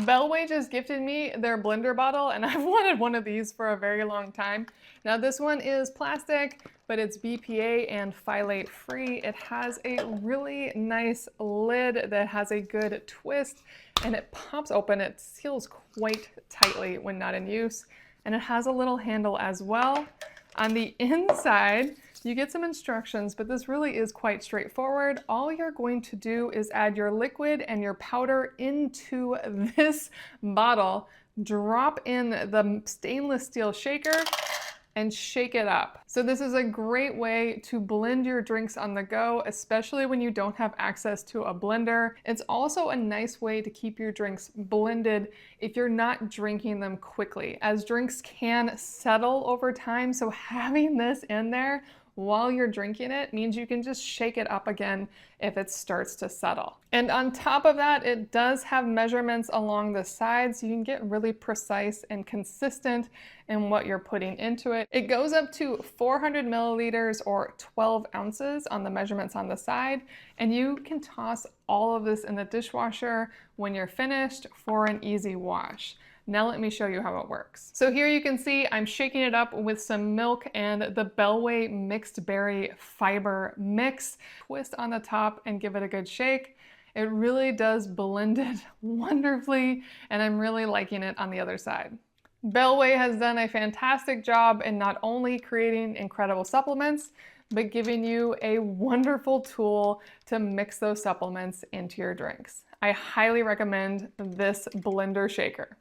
Bellway just gifted me their blender bottle, and I've wanted one of these for a very long time. Now this one is plastic, but it's BPA and phthalate free. It has a really nice lid that has a good twist, and it pops open. It seals quite tightly when not in use, and it has a little handle as well. On the inside, you get some instructions, but this really is quite straightforward. All you're going to do is add your liquid and your powder into this bottle, drop in the stainless steel shaker, and shake it up. So this is a great way to blend your drinks on the go, especially when you don't have access to a blender. It's also a nice way to keep your drinks blended if you're not drinking them quickly, as drinks can settle over time. So having this in there while you're drinking it means you can just shake it up again if it starts to settle. And on top of that, it does have measurements along the sides, so you can get really precise and consistent in what you're putting into it. It goes up to 400 milliliters or 12 ounces on the measurements on the side, and you can toss all of this in the dishwasher when you're finished for an easy wash. Now let me show you how it works. So here you can see I'm shaking it up with some milk and the Bellway mixed berry fiber mix. Twist on the top and give it a good shake. It really does blend it wonderfully, and I'm really liking it on the other side. Bellway has done a fantastic job in not only creating incredible supplements, but giving you a wonderful tool to mix those supplements into your drinks. I highly recommend this blender shaker.